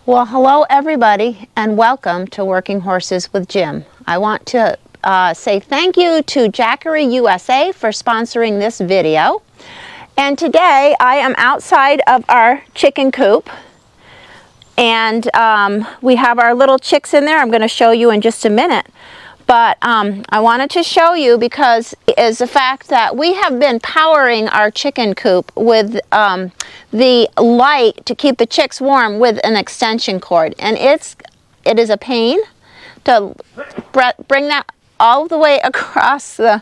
Well, hello everybody and welcome to Working Horses with Jim. I want to say thank you to Jackery USA for sponsoring this video. And today I am outside of our chicken coop and we have our little chicks in there. I'm going to show you in just a minute. But I wanted to show you because is the fact that we have been powering our chicken coop with the light to keep the chicks warm with an extension cord. And it is a pain to bring that all the way across the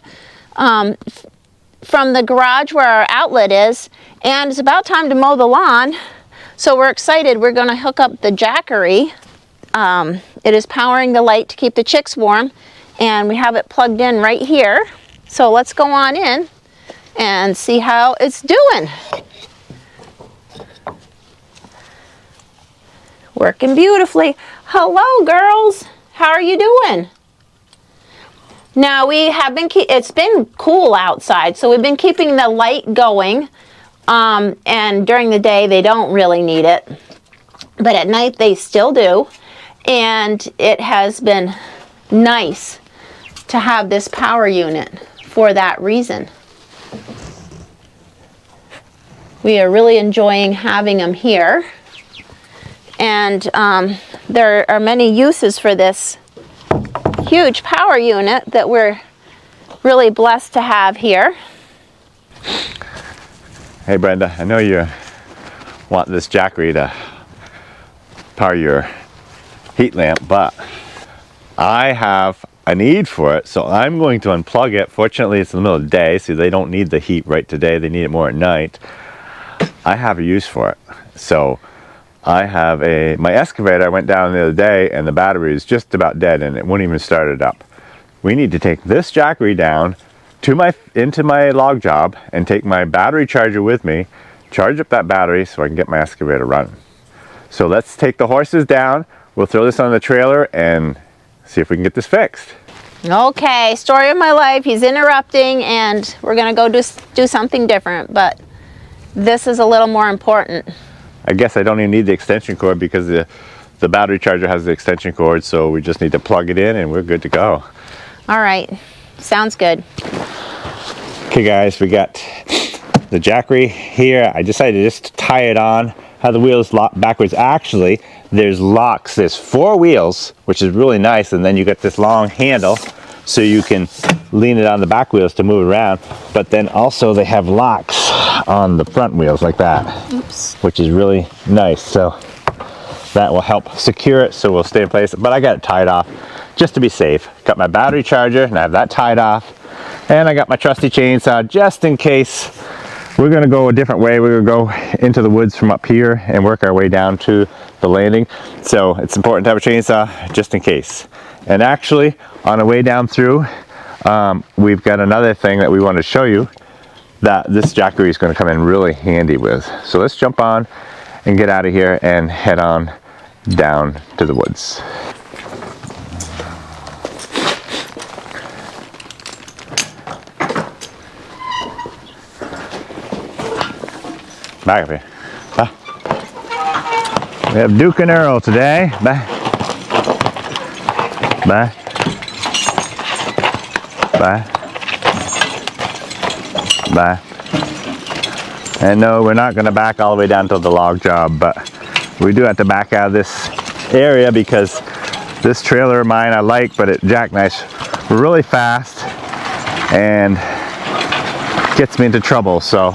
from the garage where our outlet is. And it's about time to mow the lawn. So we're excited. We're going to hook up the Jackery. It is powering the light to keep the chicks warm. And we have it plugged in right here. So let's go on in and see how it's doing. Working beautifully. Hello girls, how are you doing? Now we have been, it's been cool outside, so we've been keeping the light going. And during the day they don't really need it, but at night they still do. And it has been nice to have this power unit for that reason. We are really enjoying having them here. And there are many uses for this huge power unit that we're really blessed to have here. Hey Brenda, I know you want this Jackery to power your heat lamp, but I have a need for it, so I'm going to unplug it. Fortunately, it's in the middle of the day, so they don't need the heat right today. They need it more at night. I have a use for it. So I have my excavator. I went down the other day and the battery is just about dead and it wouldn't even start it up. We need to take this Jackery down to into my log job and take my battery charger with me, charge up that battery so I can get my excavator running. So let's take the horses down. We'll throw this on the trailer and see if we can get this fixed. Okay, story of my life. He's interrupting and we're gonna go do something different, but this is a little more important. I guess I don't even need the extension cord because the battery charger has the extension cord, so we just need to plug it in and we're good to go. All right, sounds good. Okay guys, we got the Jackery here. I decided to just tie it on, have the wheels locked backwards. Actually, there's locks. There's 4 wheels, which is really nice, and then you got this long handle so you can lean it on the back wheels to move around. But then also they have locks on the front wheels like that. Oops. Which is really nice. So that will help secure it so we'll stay in place. But I got it tied off just to be safe. Got my battery charger and I have that tied off. And I got my trusty chainsaw just in case. We're going to go a different way. We're going to go into the woods from up here and work our way down to the landing. So it's important to have a chainsaw just in case. And actually, on the way down through, we've got another thing that we want to show you that this Jackery is going to come in really handy with. So let's jump on and get out of here and head on down to the woods. Back up here. Bye. We have Duke and Earl today. Bye. Bye. Bye. Bye. And no, we're not going to back all the way down to the log job, but we do have to back out of this area because this trailer of mine I like, but it jackknifes really fast and gets me into trouble, so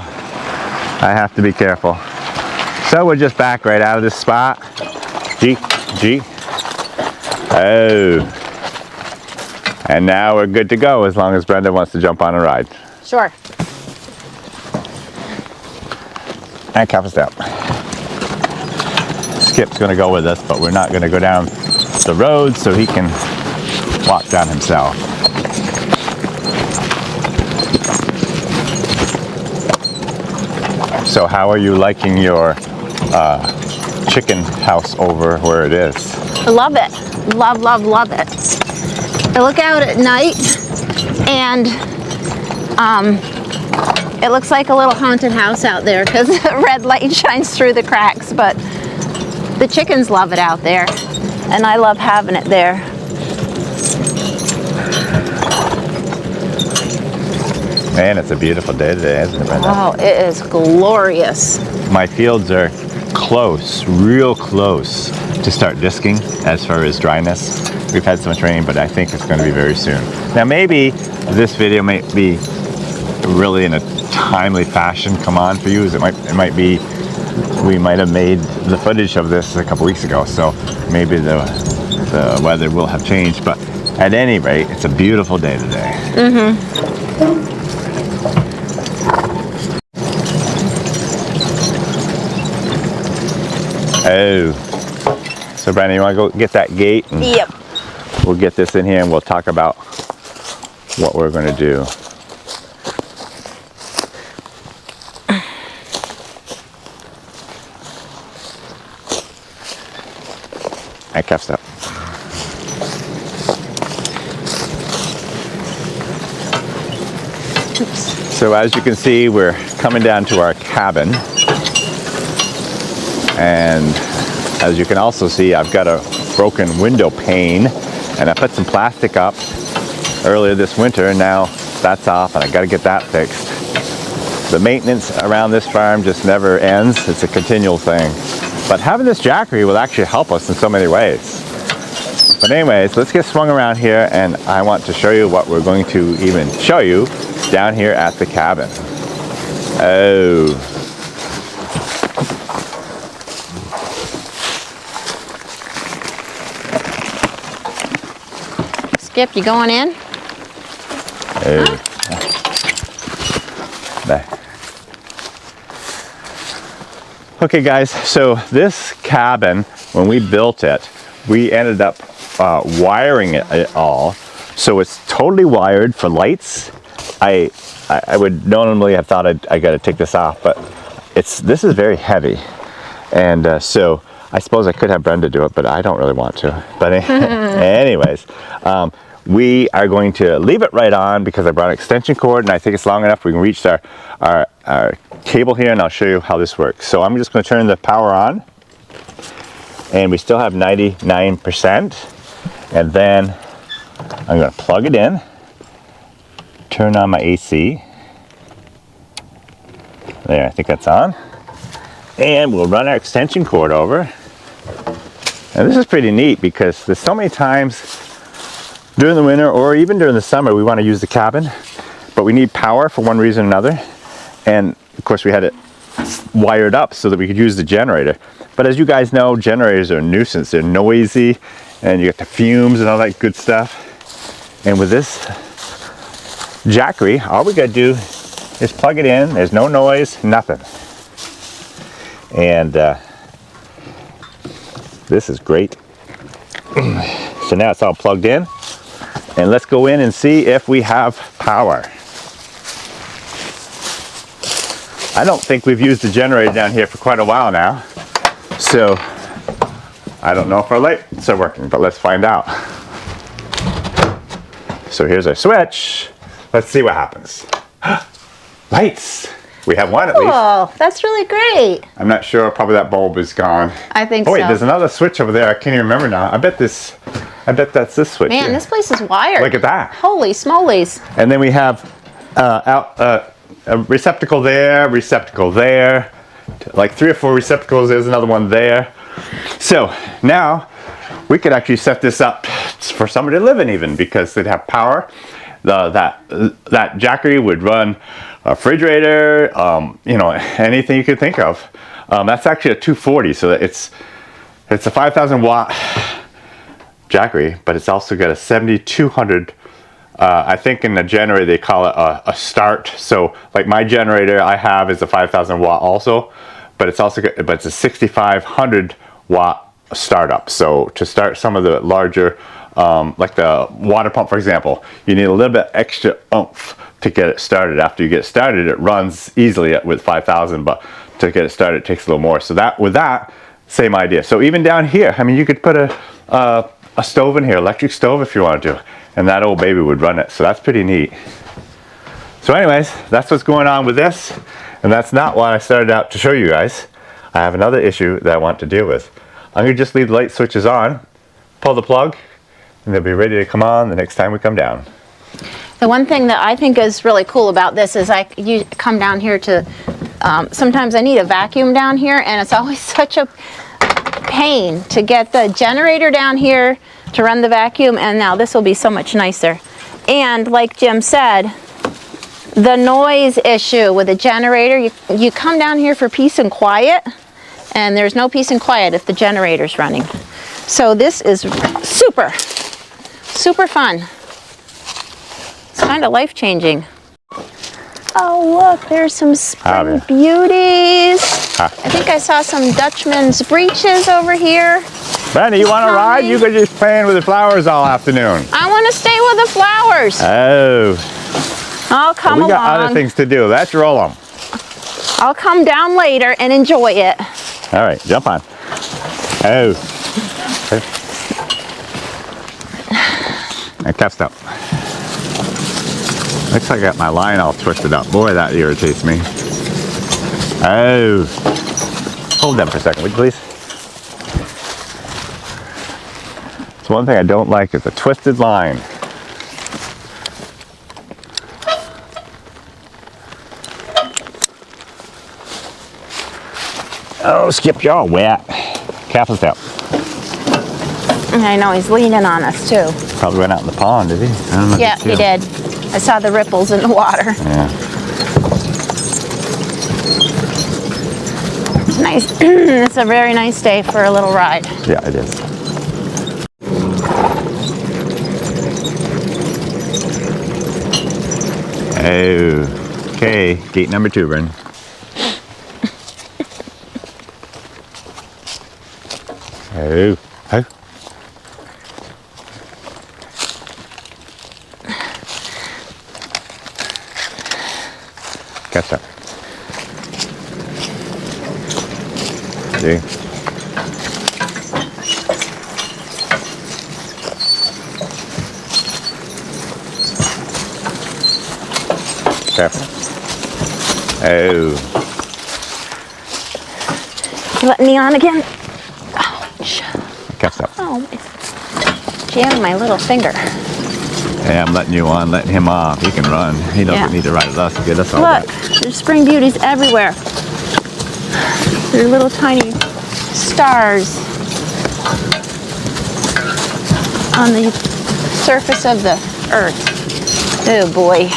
I have to be careful. So we'll just back right out of this spot. G. Oh. And now we're good to go as long as Brenda wants to jump on a ride. Sure. And cap us down. Skip's gonna go with us, but we're not gonna go down the road so he can walk down himself. So how are you liking your chicken house over where it is? I love it. Love, love, love it. I look out at night and it looks like a little haunted house out there because the red light shines through the cracks, but The chickens love it out there, and I love having it there. Man, it's a beautiful day today, isn't it, Brenda? Oh, it is glorious. My fields are close, real close to start disking as far as dryness. We've had so much rain, but I think it's going to be very soon. Now, maybe this video might be really in a timely fashion come on for you. It might be, we might have made the footage of this a couple weeks ago, so maybe the weather will have changed, but at any rate, it's a beautiful day today. Mm-hmm. Oh, so Brandon, you want to go get that gate? And yep. We'll get this in here and we'll talk about what we're going to do. I cuffs up. Oops. So as you can see, we're coming down to our cabin. And as you can also see, I've got a broken window pane, and I put some plastic up earlier this winter, and now that's off, and I got to get that fixed. The maintenance around this farm just never ends. It's a continual thing. But having this Jackery will actually help us in so many ways. But anyways, let's get swung around here, and I want to show you what we're going to even show you down here at the cabin. Oh. Skip, you going in? Oh. There. Okay guys, so this cabin, when we built it, we ended up wiring it all. So it's totally wired for lights. I would normally have thought I got to take this off, but this is very heavy. And so I suppose I could have Brenda do it, but I don't really want to. But anyways, we are going to leave it right on because I brought an extension cord and I think it's long enough we can reach our cable here, and I'll show you how this works. So I'm just going to turn the power on, and we still have 99%. And then I'm going to plug it in, turn on my AC. There, I think that's on. And we'll run our extension cord over. And this is pretty neat because there's so many times during the winter or even during the summer we want to use the cabin, but we need power for one reason or another. And of course we had it wired up so that we could use the generator. But as you guys know, generators are a nuisance. They're noisy and you get the fumes and all that good stuff. And with this Jackery, all we gotta do is plug it in. There's no noise, nothing. And this is great. So now it's all plugged in, and let's go in and see if we have power. I don't think we've used the generator down here for quite a while now, so I don't know if our lights are working, but let's find out. So here's our switch. Let's see what happens. Lights. We have one at least. Oh, that's really great. I'm not sure. Probably that bulb is gone. I think so. Oh wait, so. there's another switch over there. I can't even remember now. I bet that's this switch. Man, here. this place is wired. Look at that. Holy smolies. And then we have a receptacle there, like 3 or 4 receptacles. There's another one there. So now we could actually set this up for somebody to live in, even because they'd have power. That Jackery would run a refrigerator, you know, anything you could think of. That's actually a 240, so it's a 5,000 watt Jackery, but it's also got a 7,200. I think in the generator they call it a start. So like my generator I have is a 5,000 watt also, but it's also got, but it's a 6,500 watt startup. So to start some of the larger, like the water pump, for example, you need a little bit extra oomph to get it started. After you get started, it runs easily with 5,000, but to get it started, it takes a little more. So with that, same idea. So even down here, I mean, you could put a stove in here, electric stove if you wanted to, and that old baby would run it. So that's pretty neat. So anyways, that's what's going on with this, and that's not what I started out to show you guys. I have another issue that I want to deal with. I'm going to just leave the light switches on, pull the plug, and they'll be ready to come on the next time we come down. The one thing that I think is really cool about this is you come down here to, sometimes I need a vacuum down here, and it's always such a pain to get the generator down here to run the vacuum, and now this will be so much nicer. And like Jim said, the noise issue with the generator, you come down here for peace and quiet, and there's no peace and quiet if the generator's running. So this is super, super fun. It's kind of life-changing. Oh look, there's some spring beauties. I think I saw some Dutchman's breeches over here. Brandy, you want to ride? You could just playing with the flowers all afternoon. I want to stay with the flowers. Oh. I'll come along. We got other things to do. Let's roll them. I'll come down later and enjoy it. All right, jump on. Oh. Okay. I cuffed up. Looks like I got my line all twisted up. Boy, that irritates me. Oh. Hold them for a second, would you please? It's one thing I don't like is a twisted line. Oh, Skip, you're all wet. Careful step. I know, he's leaning on us too. Probably went out in the pond, did he? I don't know. Yeah, he did. I saw the ripples in the water. Yeah. It's nice. It's a very nice day for a little ride. Yeah, it is. Oh, okay. Gate number 2, Bryn. Oh, oh. Catch up. See? Careful. Oh. You letting me on again? Ouch. Catch up. Oh, jammed my little finger. Hey, I'm letting you on, letting him off. He can run. He doesn't need to ride with us to get us all Look, wet. there's spring beauties everywhere. They're little tiny stars on the surface of the earth. Oh boy,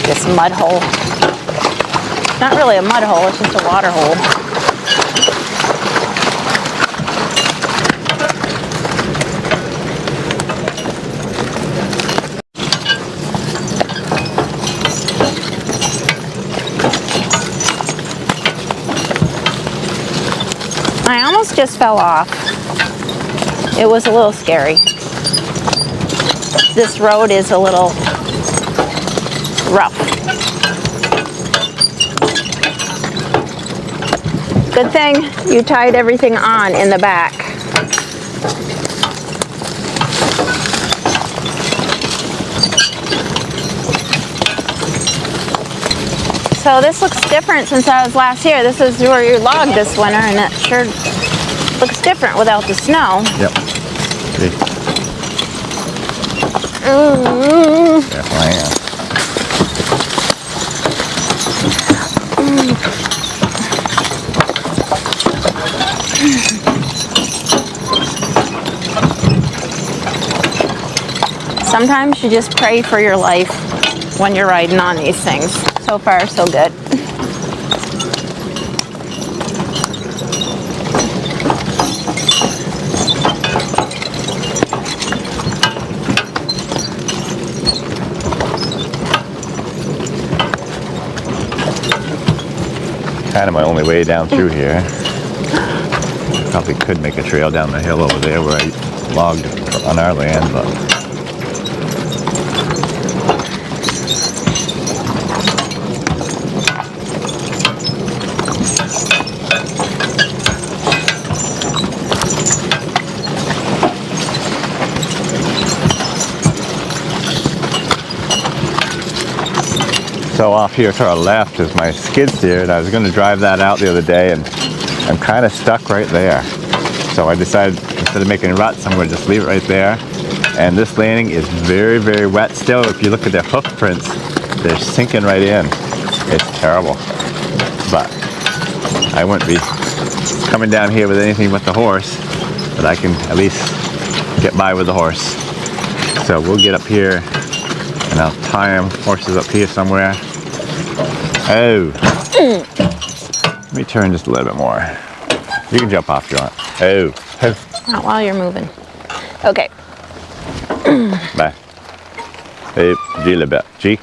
this mud hole. Not really a mud hole, it's just a water hole. I almost just fell off. It was a little scary. This road is a little rough. Good thing you tied everything on in the back. So this looks different since I was last here. This is where you logged this winter, and it sure looks different without the snow. Yep. See? Definitely am. Sometimes you just pray for your life when you're riding on these things. So far, so good. Kind of my only way down through here. Probably could make a trail down the hill over there where I logged on our land, but so off here to our left is my skid steer, and I was going to drive that out the other day and I'm kind of stuck right there. So I decided, instead of making ruts, I'm going to just leave it right there. And this landing is very, very wet still. If you look at their hoof prints, they're sinking right in. It's terrible. But I wouldn't be coming down here with anything but the horse, but I can at least get by with the horse. So we'll get up here and I'll tie them horses up here somewhere. Oh. Let me turn just a little bit more. You can jump off if you want. Oh. Not while you're moving. Okay. Bye. Hey, G a little bit. G.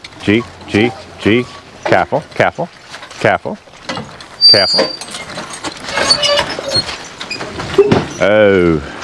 Careful, careful, careful, careful. Oh.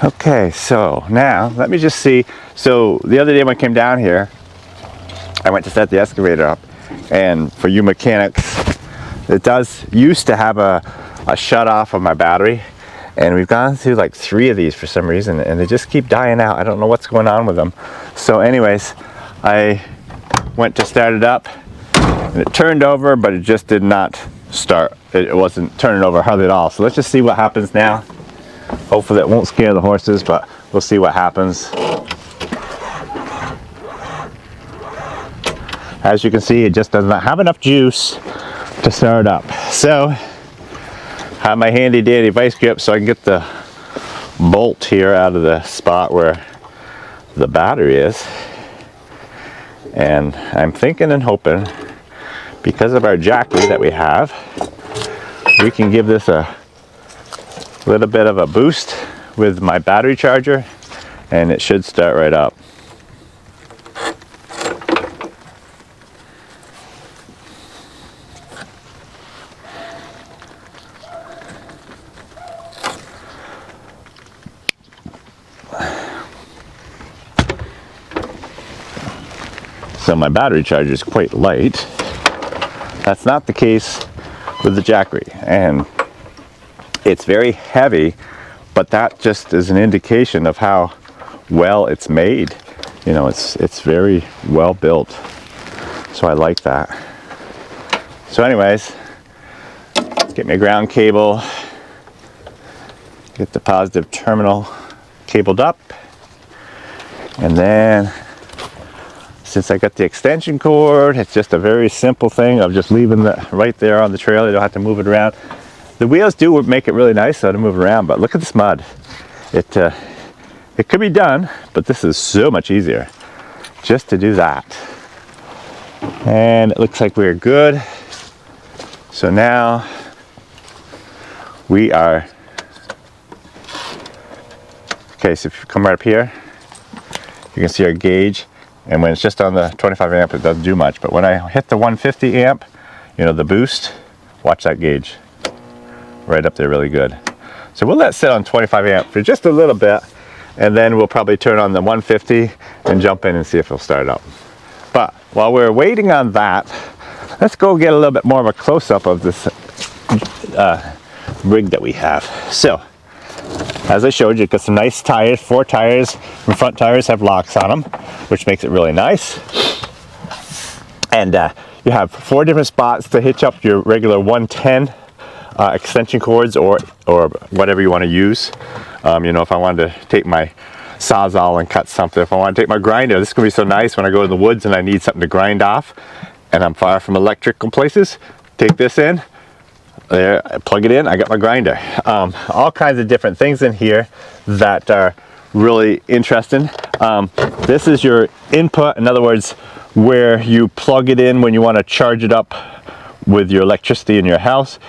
Okay, so now let me just see. So the other day when I came down here, I went to set the excavator up, and for you mechanics, it used to have a shut off of my battery, and we've gone through like 3 of these for some reason, and they just keep dying out. I don't know what's going on with them. So anyways, I went to start it up, and it turned over, but it just did not start. It wasn't turning over hardly at all. So let's just see what happens now. Hopefully it won't scare the horses, but we'll see what happens. As you can see, it just does not have enough juice to start up. So, I have my handy dandy vice grip so I can get the bolt here out of the spot where the battery is. And I'm thinking and hoping, because of our Jackery that we have, we can give this a little bit of a boost with my battery charger, and it should start right up. So my battery charger is quite light. That's not the case with the Jackery, and it's very heavy, but that just is an indication of how well it's made. You know, it's very well built. So I like that. So anyways, get my ground cable, get the positive terminal cabled up, and then since I got the extension cord, it's just a very simple thing of just leaving it right there on the trailer. You don't have to move it around. The wheels do make it really nice though to move around, but look at this mud. It could be done, but this is so much easier just to do that. And it looks like we're good. So now we are, okay, so if you come right up here, you can see our gauge. And when it's just on the 25 amp, it doesn't do much. But when I hit the 150 amp, you know, the boost, watch that gauge. Right up there really good. So we'll let it sit on 25 amp for just a little bit, and then we'll probably turn on the 150 and jump in and see if it'll start up. But while we're waiting on that, let's go get a little bit more of a close-up of this rig that we have. So, as I showed you, got some nice tires, 4 tires. The front tires have locks on them, which makes it really nice. And you have 4 different spots to hitch up your regular 110 extension cords or whatever you want to use. You know, if I wanted to take my Sawzall and cut something, if I want to take my grinder, this is going to be so nice when I go to the woods and I need something to grind off and I'm far from electrical places. Take this in, there, I plug it in, I got my grinder. All kinds of different things in here that are really interesting. This is your input, in other words, where you plug it in when you want to charge it up with your electricity in your house.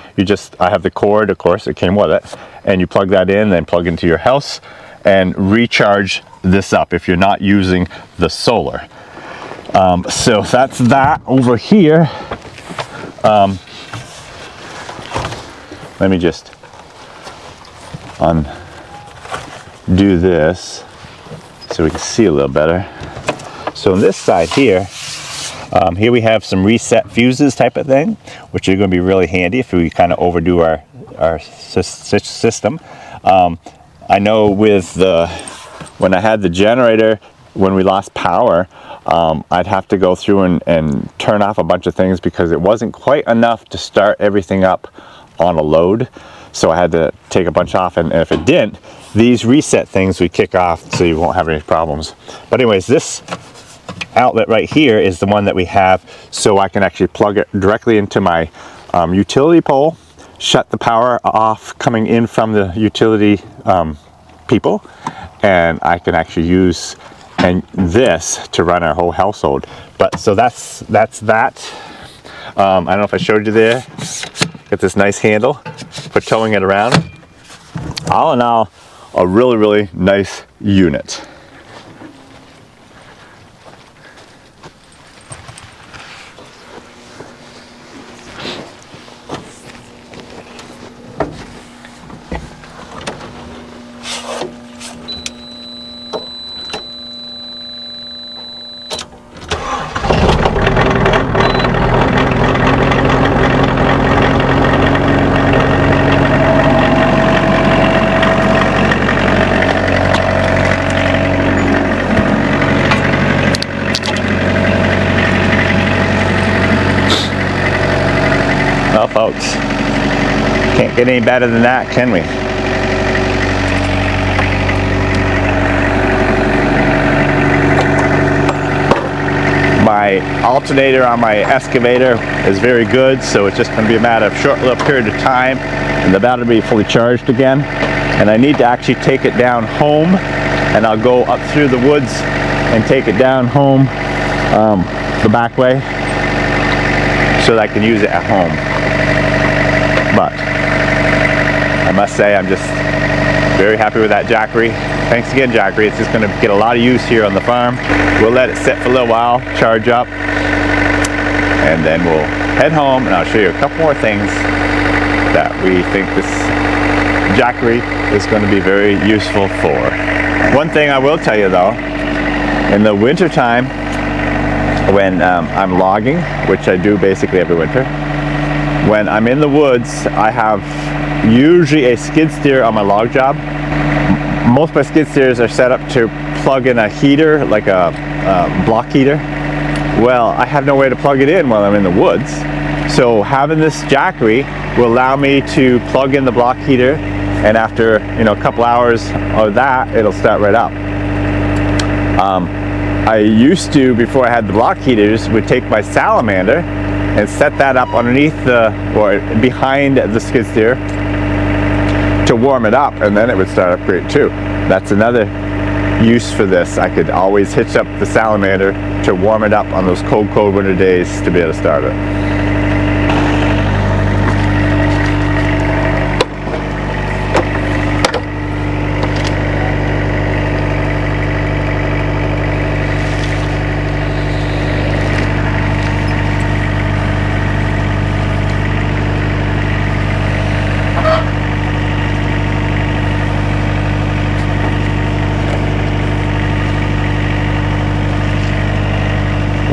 I have the cord, of course, it came with it, and you plug that in, then plug into your house and recharge this up if you're not using the solar. So that's that over here. Let me just undo this so we can see a little better. So on this side here, Here we have some reset fuses type of thing, which are going to be really handy if we kind of overdo our system. I know with when I had the generator, when we lost power, I'd have to go through and turn off a bunch of things because it wasn't quite enough to start everything up on a load. So I had to take a bunch off, and if it didn't, these reset things would kick off so you won't have any problems. But anyways, this outlet right here is the one that we have, so I can actually plug it directly into my utility pole, shut the power off coming in from the utility people, and I can actually use this to run our whole household. But so that's that. I don't know if I showed you there. Got this nice handle for towing it around. All in all, a really nice unit. Well, folks, can't get any better than that, can we? My alternator on my excavator is very good, so it's just going to be a matter of short little period of time and the battery will be fully charged again. And I need to actually take it down home, and I'll go up through the woods and take it down home the back way so that I can use it at home. But I must say I'm just very happy with that Jackery. Thanks again, Jackery. It's just going to get a lot of use here on the farm. We'll let it sit for a little while, charge up, and then we'll head home, and I'll show you a couple more things that we think this Jackery is going to be very useful for. One thing I will tell you though, in the winter time when I'm logging, which I do basically every winter, when I'm in the woods, I have usually a skid steer on my log job. Most of my skid steers are set up to plug in a heater, like a block heater. Well, I have no way to plug it in while I'm in the woods. So having this Jackery will allow me to plug in the block heater, and after a couple hours of that, it'll start right up. I used to, before I had the block heaters, would take my salamander and set that up underneath or behind the skid steer to warm it up, and then it would start up great too. That's another use for this. I could always hitch up the salamander to warm it up on those cold winter days to be able to start it.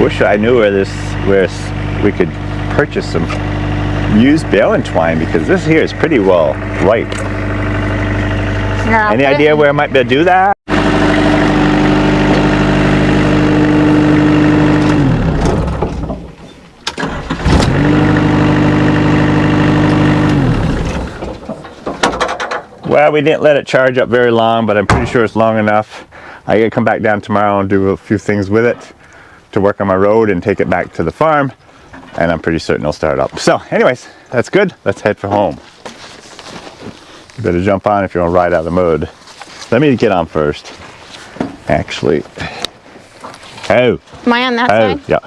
Wish I knew where we could purchase some used bale twine, because this here is pretty well ripe. Any idea where I might be able to do that? Well, we didn't let it charge up very long, but I'm pretty sure it's long enough. I gotta come back down tomorrow and do a few things with it to work on my road and take it back to the farm, and I'm pretty certain it'll start up. So anyways, that's good. Let's head for home. You better jump on if you want to ride out of the mud. Let me get on first. Actually. Oh. Am I on that side? Yeah.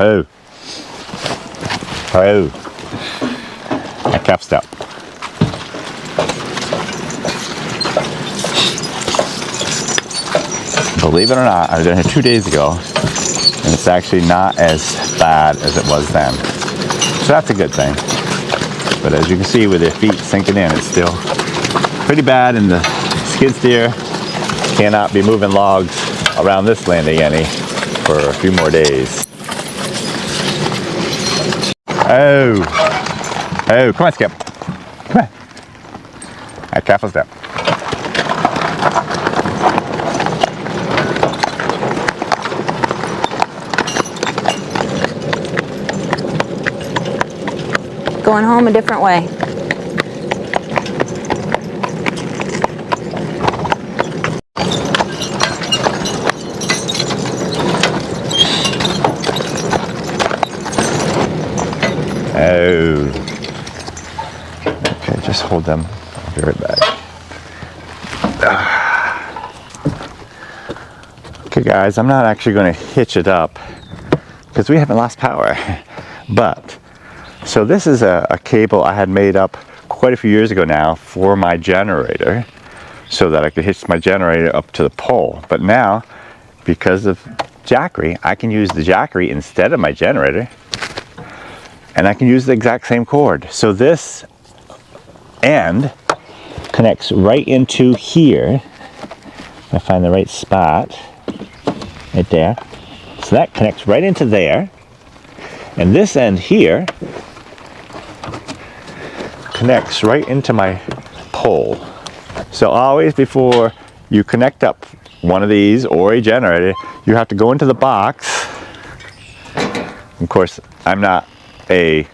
My cap's up. Believe it or not, I was down here 2 days ago, and it's actually not as bad as it was then. So that's a good thing. But as you can see with their feet sinking in, it's still pretty bad, and the skid steer cannot be moving logs around this landing any for a few more days. Oh, come on, Skip. Come on. All right, careful step. Going home a different way. Oh. Okay, just hold them. I'll be right back. Okay, guys, I'm not actually going to hitch it up because we haven't lost power. But, so this is a cable I had made up quite a few years ago now for my generator so that I could hitch my generator up to the pole. But now, because of Jackery, I can use the Jackery instead of my generator. And I can use the exact same cord. So this end connects right into here. If I find the right spot, right there. So that connects right into there. And this end here connects right into my pole. So always before you connect up one of these or a generator, you have to go into the box. Of course, I'm not an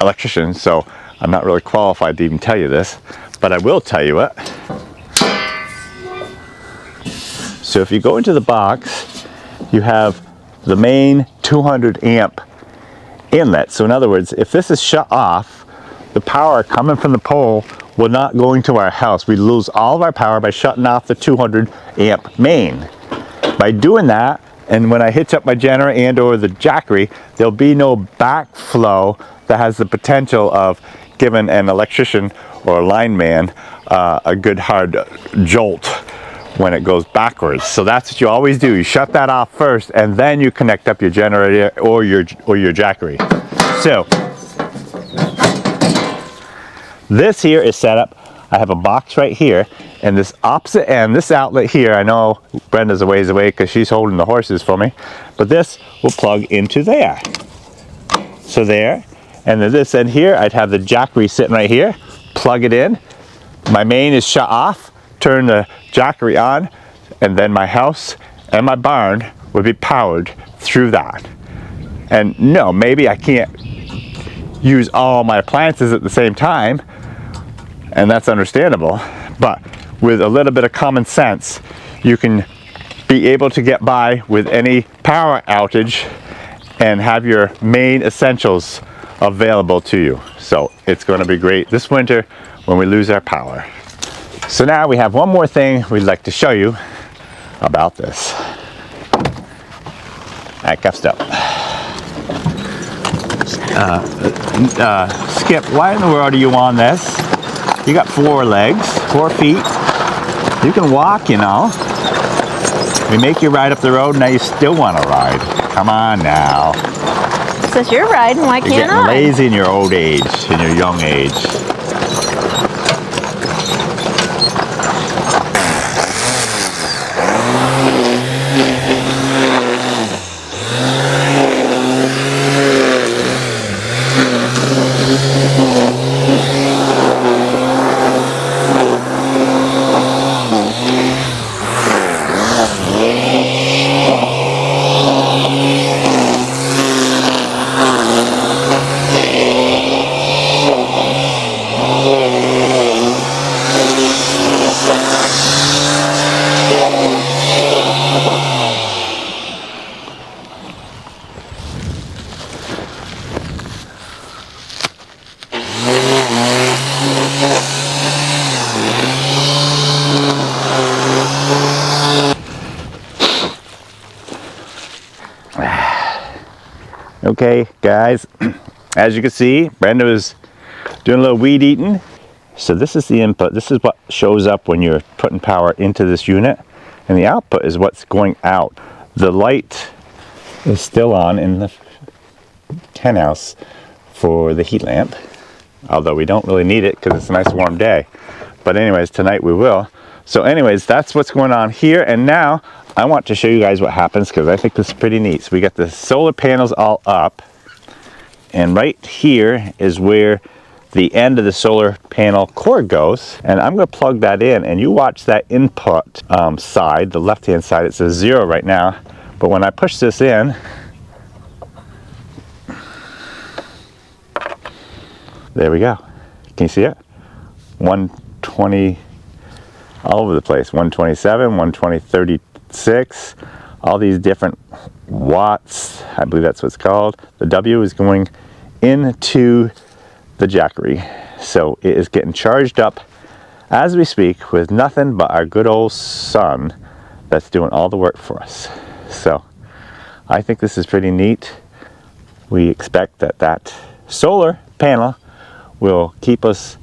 electrician, so I'm not really qualified to even tell you this, but I will tell you it. So if you go into the box, you have the main 200 amp inlet. So in other words, if this is shut off, the power coming from the pole will not go into our house. We lose all of our power by shutting off the 200 amp main. By doing that, and when I hitch up my generator and or the Jackery, there'll be no backflow that has the potential of giving an electrician or a lineman a good hard jolt when it goes backwards. So that's what you always do. You shut that off first, and then you connect up your generator or your Jackery. So this here is set up. I have a box right here, and this opposite end, this outlet here, I know Brenda's a ways away because she's holding the horses for me, but this will plug into there. So there, and then this end here, I'd have the Jackery sitting right here, plug it in. My main is shut off, turn the Jackery on, and then my house and my barn would be powered through that. And no, maybe I can't use all my appliances at the same time, and that's understandable, but with a little bit of common sense, you can be able to get by with any power outage and have your main essentials available to you. So it's going to be great this winter when we lose our power. So now we have one more thing we'd like to show you about this. Alright, cuffed up. Skip, why in the world are you on this? You got 4 legs, 4 feet. You can walk, you know. We make you ride up the road, now you still want to ride. Come on now. Since you're riding, why can't I? You're getting lazy in your old age, in your young age. Okay, guys, as you can see, Brenda was doing a little weed eating. So this is the input. This is what shows up when you're putting power into this unit. And the output is what's going out. The light is still on in the hen house for the heat lamp. Although we don't really need it because it's a nice warm day. But anyways, tonight we will. So anyways, that's what's going on here. And now I want to show you guys what happens because I think this is pretty neat. So we got the solar panels all up. And right here is where the end of the solar panel cord goes, and I'm going to plug that in, and you watch that input side, the left hand side. It says 0 right now, but when I push this in, there we go. Can you see it? 120 all over the place. 127, 120, 36, all these different watts. I believe that's what it's called. The W is going into the Jackery, so it is getting charged up as we speak with nothing but our good old sun that's doing all the work for us. So I think this is pretty neat. We expect that that solar panel will keep us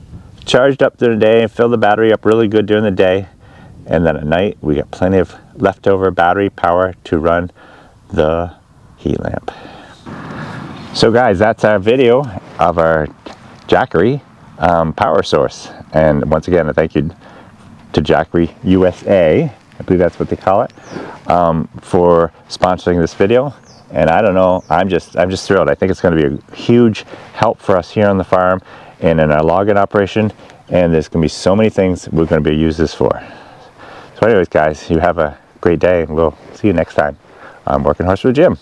charged up during the day and fill the battery up really good during the day, and then at night we got plenty of leftover battery power to run the heat lamp. So guys, that's our video of our Jackery power source, and once again a thank you to Jackery USA, I believe that's what they call it, for sponsoring this video. And I don't know, I'm just thrilled. I think it's going to be a huge help for us here on the farm and in our logging operation, and there's going to be so many things we're going to be use this for. So anyways guys, you have a great day, and we'll see you next time on Working Horse with Jim.